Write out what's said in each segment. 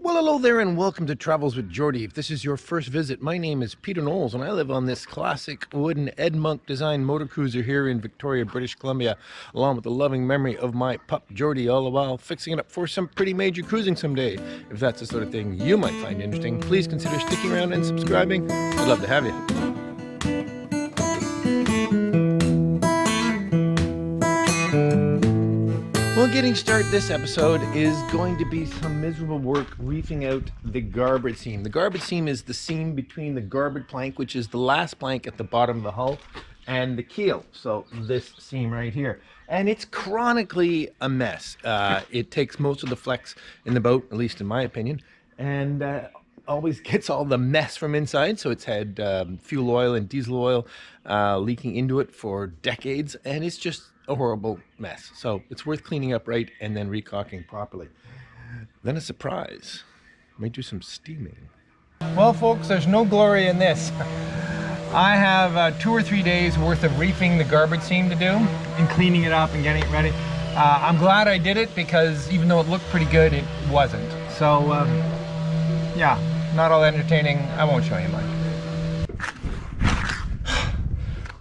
Well, hello there and welcome to Travels with Geordie. If this is your first visit, my name is Peter Knowles and I live on this classic wooden Ed Monk design motor cruiser here in Victoria, British Columbia, along with the loving memory of my pup Geordie, all the while fixing it up for some pretty major cruising someday. If that's the sort of thing you might find interesting, please consider sticking around and subscribing. I'd love to have you. Well, getting started this episode is going to be some miserable work reefing out the garboard seam. The garboard seam is the seam between the garboard plank, which is the last plank at the bottom of the hull, and the keel. So this seam right here. And it's chronically a mess. It takes most of the flex in the boat, at least in my opinion, and always gets all the mess from inside. So it's had fuel oil and diesel oil leaking into it for decades, and it's just a horrible mess. So it's worth cleaning up right and then recaulking properly. Then a surprise, might do some steaming. Well folks, there's no glory in this. I have 2 or 3 days worth of reefing the garboard seam to do and cleaning it up and getting it ready. I'm glad I did it because even though it looked pretty good, it wasn't. So yeah, not all entertaining. I won't show you mine.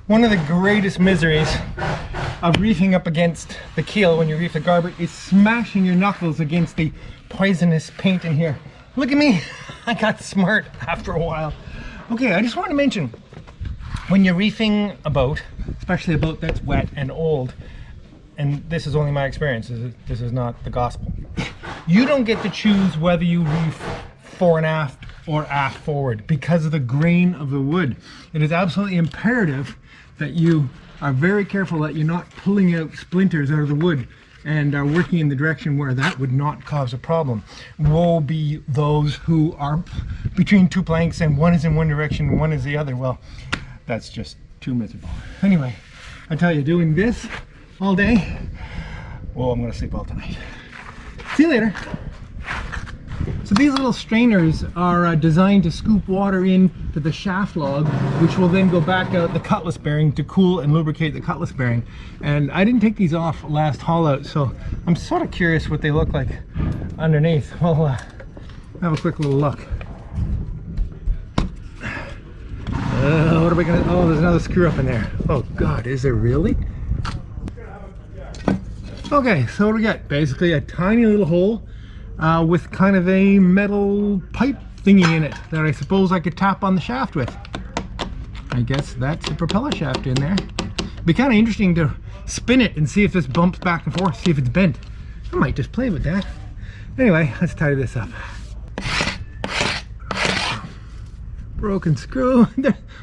One of the greatest miseries of reefing up against the keel when you reef the garboard is smashing your knuckles against the poisonous paint in here. Look at me, I got smart after a while. Okay, I just want to mention, when you're reefing a boat, especially a boat that's wet and old, and this is only my experience, this is not the gospel, you don't get to choose whether you reef fore and aft or aft forward because of the grain of the wood. It is absolutely imperative that you are very careful that you're not pulling out splinters out of the wood and are working in the direction where that would not cause a problem. Woe be those who are between two planks and one is in one direction and one is the other. Well, that's just too miserable. Anyway, I tell you, doing this all day, well, I'm gonna sleep all tonight. See you later. So these little strainers are designed to scoop water into the shaft log, which will then go back out the cutlass bearing to cool and lubricate the cutlass bearing. And I didn't take these off last haul out, so I'm sort of curious what they look like underneath. Well, have a quick little look. What are we gonna, oh, there's another screw up in there. Oh God, is there really? Okay, so what do we got? Basically a tiny little hole with kind of a metal pipe thingy in it that I suppose I could tap on the shaft with. I guess that's the propeller shaft in there. It'd be kind of interesting to spin it and see if this bumps back and forth, see if it's bent. I might just play with that. Anyway, let's tidy this up. Broken screw.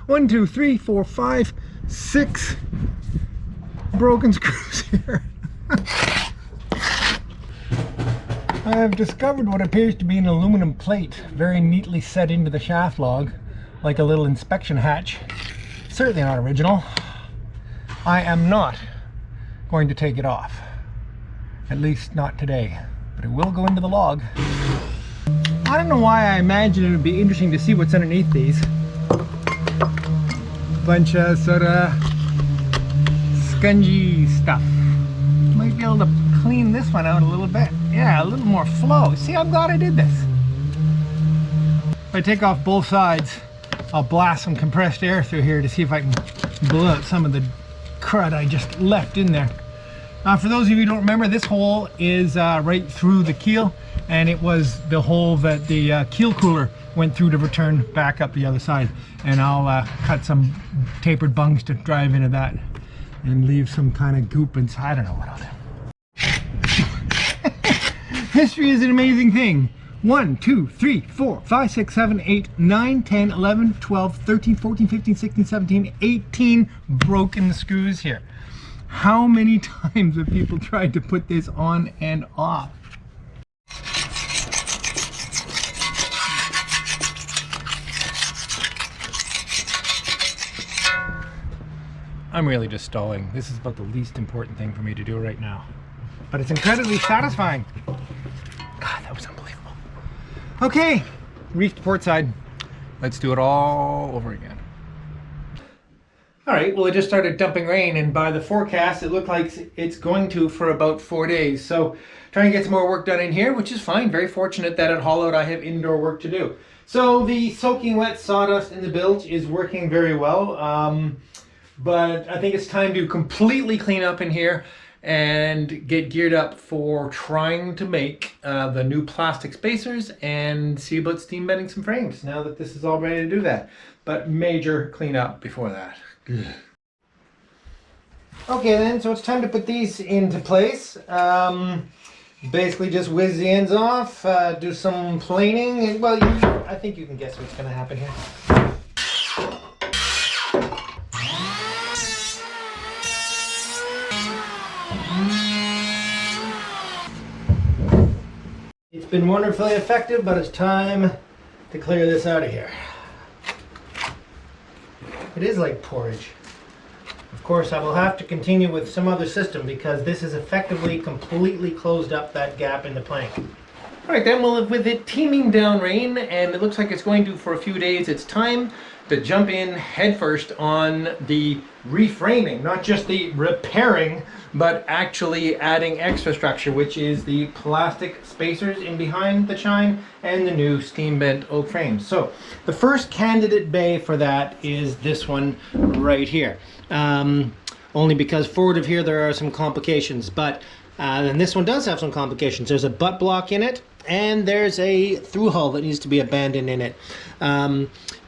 1, 2, 3, 4, 5, 6 broken screws here. I have discovered what appears to be an aluminum plate very neatly set into the shaft log like a little inspection hatch. Certainly not original. I am not going to take it off, at least not today, but it will go into the log. I don't know why I imagine it would be interesting to see what's underneath these. Bunch of sort of scungy stuff. Might be able to clean this one out a little bit. Yeah, a little more flow. See, I'm glad I did this. If I take off both sides, I'll blast some compressed air through here to see if I can blow out some of the crud I just left in there. For those of you who don't remember, this hole is right through the keel, and it was the hole that the keel cooler went through to return back up the other side. And I'll cut some tapered bungs to drive into that and leave some kind of goop inside. I don't know what I'll do. History is an amazing thing. 1, 2, 3, 4, 5, 6, 7, 8, 9, 10, 11, 12, 13, 14, 15, 16, 17, 18 broken screws here. How many times have people tried to put this on and off? I'm really just stalling. This is about the least important thing for me to do right now. But it's incredibly satisfying. God, that was unbelievable. Okay, reefed port side. Let's do it all over again. All right, well, it just started dumping rain, and by the forecast, it looked like it's going to for about 4 days. So trying to get some more work done in here, which is fine. Very fortunate that at Haulout I have indoor work to do. So the soaking wet sawdust in the bilge is working very well, but I think it's time to completely clean up in here and get geared up for trying to make the new plastic spacers and see about steam bedding some frames now that this is all ready to do that. But major cleanup before that. Okay then, so it's time to put these into place. Basically just whiz the ends off, do some planing, and well, I think you can guess what's going to happen here. It's been wonderfully effective, but it's time to clear this out of here. It is like porridge. Of course, I will have to continue with some other system because this has effectively completely closed up that gap in the plank. All right then, well, with it teeming down rain, and it looks like it's going to for a few days, it's time to jump in headfirst on the reframing, not just the repairing, but actually adding extra structure, which is the plastic spacers in behind the chine and the new steam bent oak frames. So the first candidate bay for that is this one right here. Only because forward of here there are some complications, but and this one does have some complications. There's a butt block in it, and there's a through hull that needs to be abandoned in it.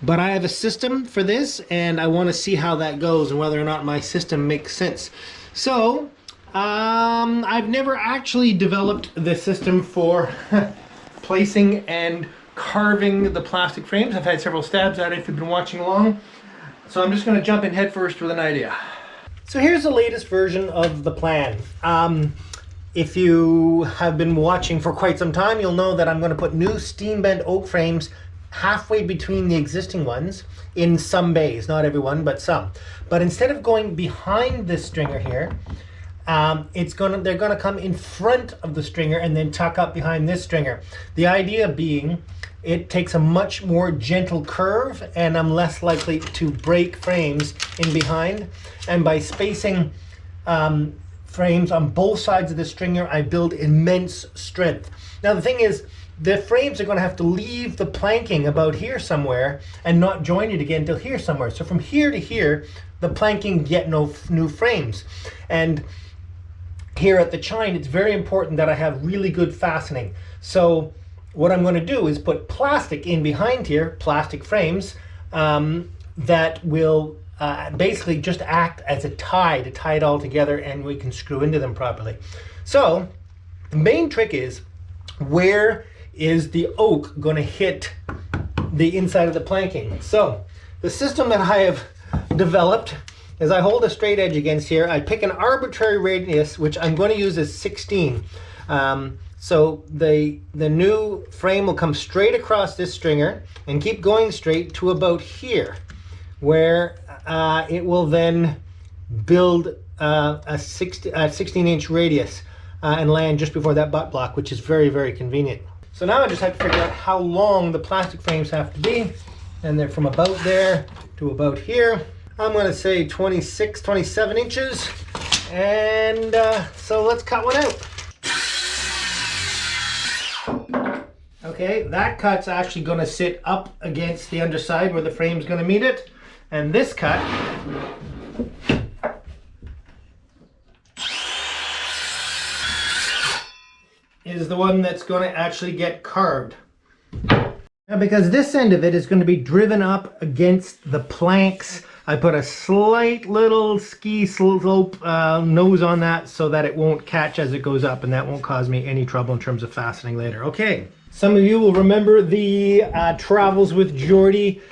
But I have a system for this, and I want to see how that goes and whether or not my system makes sense. So I've never actually developed the system for placing and carving the plastic frames. I've had several stabs at it if you've been watching along. So I'm just going to jump in head first with an idea. So here's the latest version of the plan. If you have been watching for quite some time, you'll know that I'm going to put new steam bent oak frames halfway between the existing ones in some bays, not every one, but some. But instead of going behind this stringer here, they're gonna come in front of the stringer and then tuck up behind this stringer. The idea being, it takes a much more gentle curve and I'm less likely to break frames in behind. And by spacing frames on both sides of the stringer, I build immense strength. Now the thing is, the frames are going to have to leave the planking about here somewhere and not join it again until here somewhere. So from here to here, the planking get no new frames. And here at the chine, it's very important that I have really good fastening. So what I'm going to do is put plastic in behind here, plastic frames, that will basically just act as a tie to tie it all together, and we can screw into them properly. So the main trick is, where is the oak going to hit the inside of the planking? So the system that I have developed is I hold a straight edge against here. I pick an arbitrary radius, which I'm going to use as 16. So the new frame will come straight across this stringer and keep going straight to about here, where it will then build a 16-inch radius and land just before that butt block, which is very, very convenient. So now I just have to figure out how long the plastic frames have to be, and they're from about there to about here. I'm going to say 26, 27 inches, and so let's cut one out. Okay, that cut's actually going to sit up against the underside where the frame's going to meet it, and this cut is the one that's going to actually get carved. Now, because this end of it is going to be driven up against the planks, I put a slight little ski slope nose on that so that it won't catch as it goes up, and that won't cause me any trouble in terms of fastening later. Okay, some of you will remember the Travels with Geordie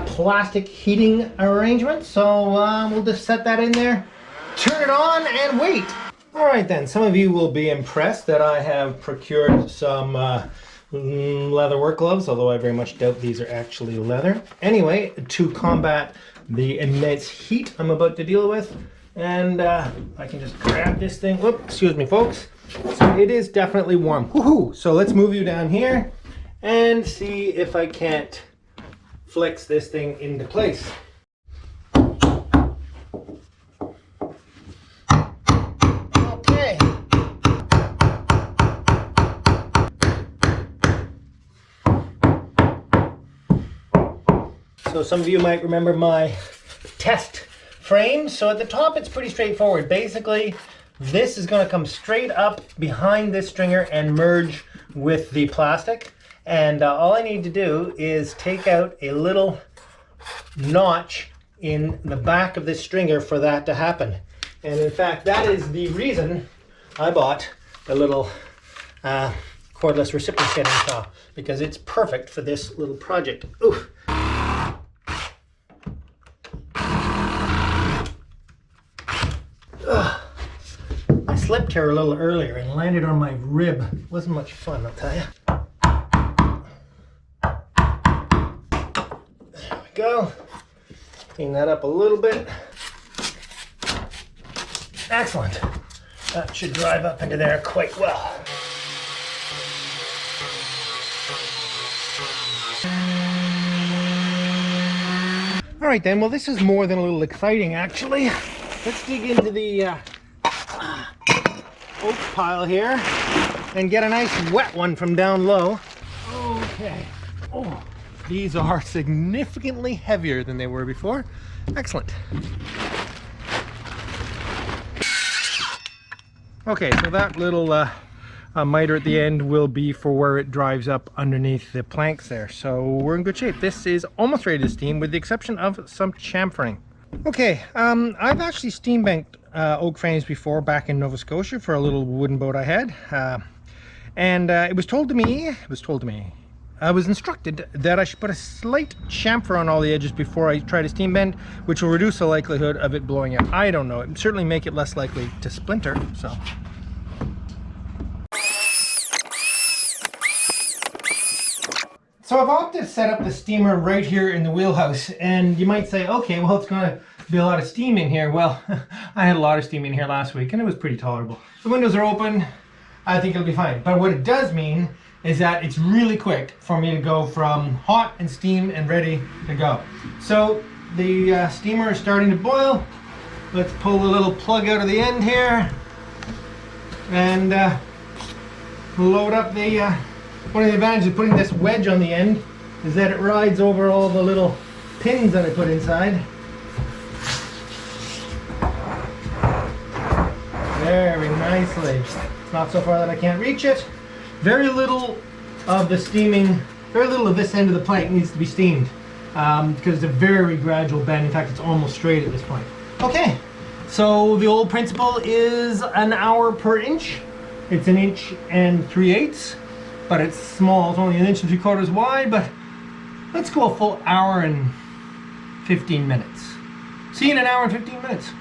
plastic heating arrangement, so we'll just set that in there, turn it on, and wait. All right then, some of you will be impressed that I have procured some leather work gloves, although I very much doubt these are actually leather. Anyway, to combat the immense heat I'm about to deal with, and I can just grab this thing. Whoop, excuse me folks. So it is definitely warm. Woohoo! So let's move you down here and see if I can't flex this thing into place. So some of you might remember my test frame. So at the top, it's pretty straightforward. Basically, this is going to come straight up behind this stringer and merge with the plastic. And all I need to do is take out a little notch in the back of this stringer for that to happen. And in fact, that is the reason I bought a little cordless reciprocating saw, because it's perfect for this little project. Ooh. Ugh. I slipped here a little earlier and landed on my rib. Wasn't much fun, I'll tell you. There we go. Clean that up a little bit. Excellent. That should drive up into there quite well. All right then, well this is more than a little exciting actually. Let's dig into the oak pile here and get a nice wet one from down low. Okay. Oh, these are significantly heavier than they were before. Excellent. Okay, so that little miter at the end will be for where it drives up underneath the planks there. So we're in good shape. This is almost ready to steam with the exception of some chamfering. Okay, I've actually steam banked oak frames before back in Nova Scotia for a little wooden boat I had. It was told to me, I was instructed that I should put a slight chamfer on all the edges before I try to steam bend, which will reduce the likelihood of it blowing out. I don't know, it would certainly make it less likely to splinter, so. So I've opted to set up the steamer right here in the wheelhouse, and you might say, okay, well, it's gonna be a lot of steam in here. Well, I had a lot of steam in here last week and it was pretty tolerable. The windows are open, I think it'll be fine. But what it does mean is that it's really quick for me to go from hot and steam and ready to go. So the steamer is starting to boil. Let's pull the little plug out of the end here and load up the, one of the advantages of putting this wedge on the end is that it rides over all the little pins that I put inside. Very nicely. It's not so far that I can't reach it. Very little of the steaming, very little of this end of the plank needs to be steamed because it's a very gradual bend. In fact, it's almost straight at this point. Okay, so the old principle is an hour per inch. It's 1 3/8 inches, but it's small. It's only 1 3/4 inches wide, but let's go a full hour and 15 minutes. See you in an hour and 15 minutes.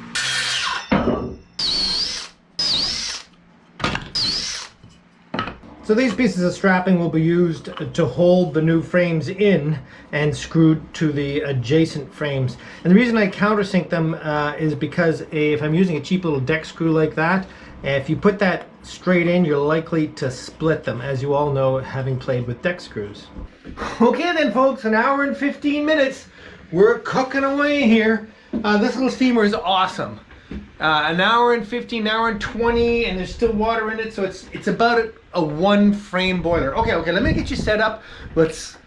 So these pieces of strapping will be used to hold the new frames in and screwed to the adjacent frames. And the reason I countersink them is because if I'm using a cheap little deck screw like that, if you put that straight in, you're likely to split them, as you all know, having played with deck screws. Okay then folks, 1 hour and 15 minutes. We're cooking away here. This little steamer is awesome. 1 hour and 15, 1 hour and 20, and there's still water in it, so it's about a 1 frame boiler. Okay, let me get you set up. Let's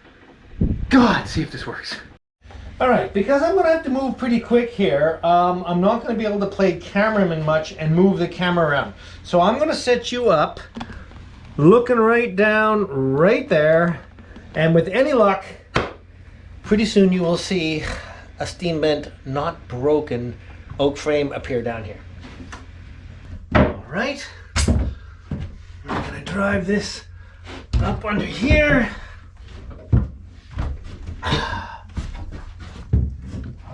see if this works. All right, because I'm gonna have to move pretty quick here, I'm not gonna be able to play cameraman much and move the camera around. So I'm gonna set you up, looking right down, right there, and with any luck, pretty soon you will see a steam bent, not broken oak frame appear down here. All right, I'm gonna drive this up under here.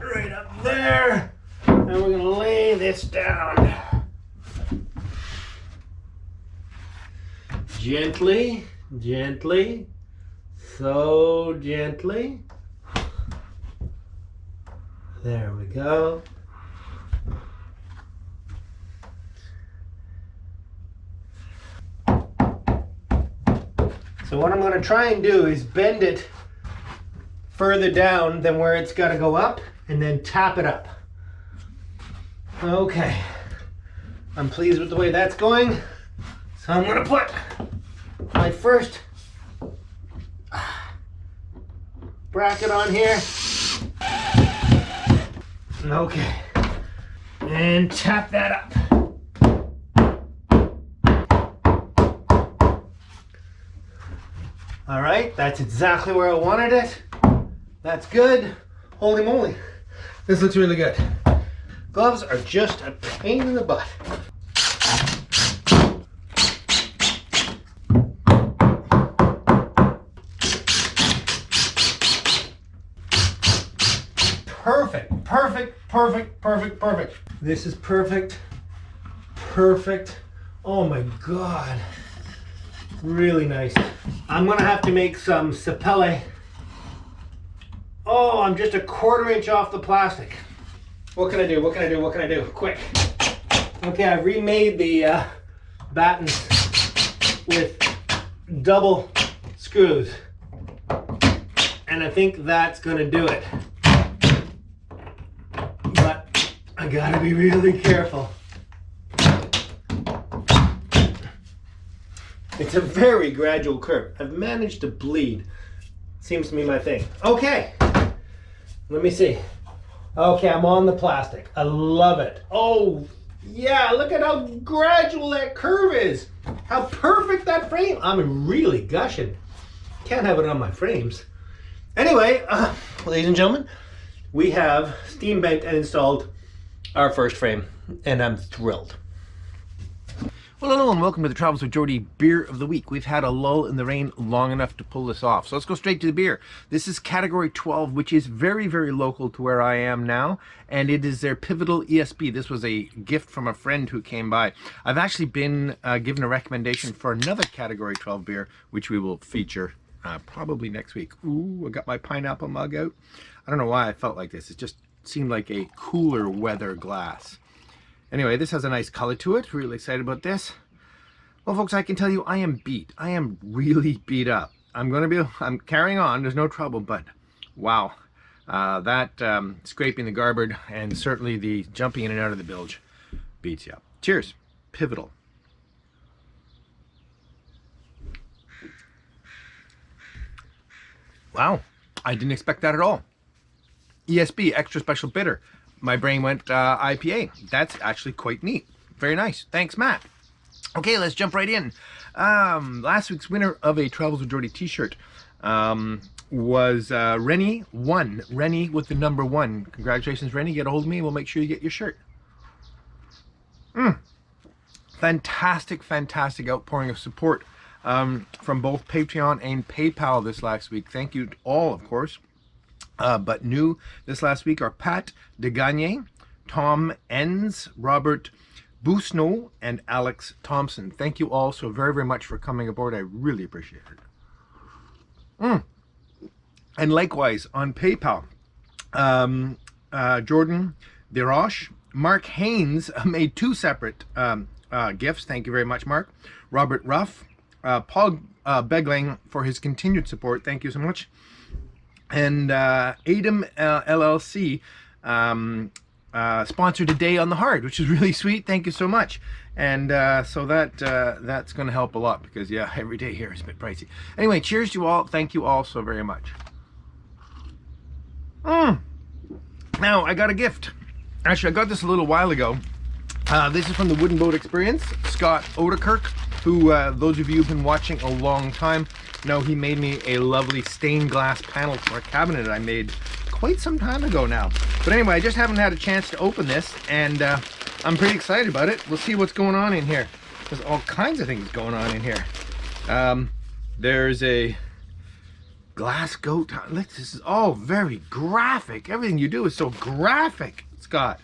Right up there, and we're gonna lay this down. Gently, gently, so gently. There we go. So what I'm going to try and do is bend it further down than where it's got to go up and then tap it up. Okay, I'm pleased with the way that's going. So I'm going to put my first bracket on here. Okay. And tap that up. All right, that's exactly where I wanted it. That's good. Holy moly. This looks really good. Gloves are just a pain in the butt. Perfect, perfect, perfect, perfect, perfect. This is perfect, perfect. Oh my God. Really nice. I'm gonna have to make some sapele. Oh, I'm just a 1/4 inch off the plastic. What can I do? What can I do? What can I do? Quick. Okay, I've remade the battens with double screws. And I think that's gonna do it. But I gotta be really careful. It's a very gradual curve. I've managed to bleed. Seems to be my thing. Okay, let me see. Okay, I'm on the plastic. I love it. Oh, yeah, look at how gradual that curve is. How perfect that frame. I'm really gushing. Can't have it on my frames. Anyway, ladies and gentlemen, we have steam bent and installed our first frame, and I'm thrilled. Well, hello and welcome to the Travels with Geordie Beer of the Week. We've had a lull in the rain long enough to pull this off. So let's go straight to the beer. This is category 12, which is very, very local to where I am now. And it is their Pivotal ESB. This was a gift from a friend who came by. I've actually been given a recommendation for another category 12 beer, which we will feature probably next week. Ooh, I got my pineapple mug out. I don't know why I felt like this. It just seemed like a cooler weather glass. Anyway, this has a nice color to it. Really excited about this. Well, folks, I can tell you I am beat. I am really beat up. I'm carrying on. There's no trouble, but wow. That scraping the garboard and certainly the jumping in and out of the bilge beats you up. Cheers. Pivotal. Wow. I didn't expect that at all. ESB, extra special bitter. My brain went IPA. That's actually quite neat. Very nice. Thanks, Matt. Okay, let's jump right in. Last week's winner of a Travels with Geordie t-shirt was Rennie 1. Rennie with the number 1. Congratulations, Rennie. Get a hold of me. We'll make sure you get your shirt. Fantastic, fantastic outpouring of support from both Patreon and PayPal this last week. Thank you to all, of course. But new this last week are Pat DeGagne, Tom Enns, Robert Busno, and Alex Thompson. Thank you all so very, very much for coming aboard. I really appreciate it. And likewise on PayPal, Jordan DeRoche, Mark Haynes made 2 separate gifts. Thank you very much, Mark. Robert Ruff, Paul Begling for his continued support. Thank you so much. And Adam LLC sponsored a day on the hard, which is really sweet. Thank you so much. And so that's going to help a lot because, yeah, every day here is a bit pricey. Anyway, cheers to you all. Thank you all so very much. Now, I got a gift. Actually, I got this a little while ago. This is from the Wooden Boat Experience, Scott Odekirk, who, those of you who've been watching a long time, know he made me a lovely stained glass panel for a cabinet I made quite some time ago now. But anyway, I just haven't had a chance to open this, and I'm pretty excited about it. We'll see what's going on in here. There's all kinds of things going on in here. There's a glass goat. Look, this is all very graphic. Everything you do is so graphic. It's got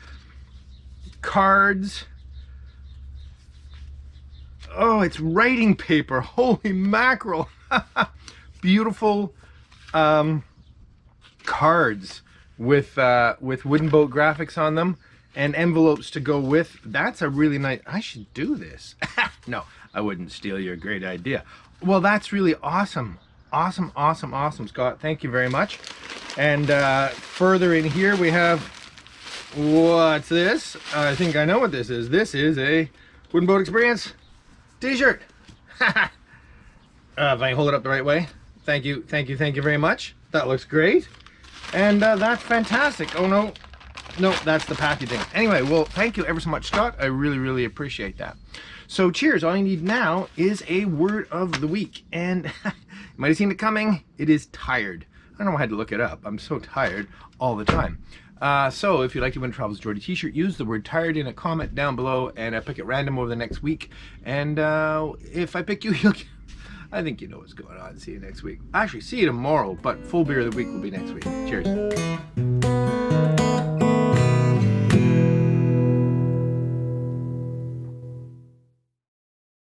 cards. Oh, it's writing paper. Holy mackerel. Beautiful cards with wooden boat graphics on them and envelopes to go with. That's a really nice. I should do this. No, I wouldn't steal your great idea. Well, that's really awesome. Awesome, awesome, awesome, Scott. Thank you very much. And further in here we have, what's this? I think I know what this is. This is a Wooden Boat Experience t-shirt. If I hold it up the right way. Thank you, thank you, thank you very much. That looks great. And that's fantastic. Oh no, No, that's the packaging. Anyway, well, thank you ever so much, Scott. I really, really appreciate that. So cheers. All you need now is a word of the week. And you might have seen it coming. It is tired. I don't know why I had to look it up. I'm so tired all the time. So if you'd like to win a Travels with Geordie t-shirt, use the word tired in a comment down below, and I pick it random over the next week. And if I pick you, you'll get, I think you know what's going on. See you next week. Actually, see you tomorrow, but full beer of the week will be next week. Cheers.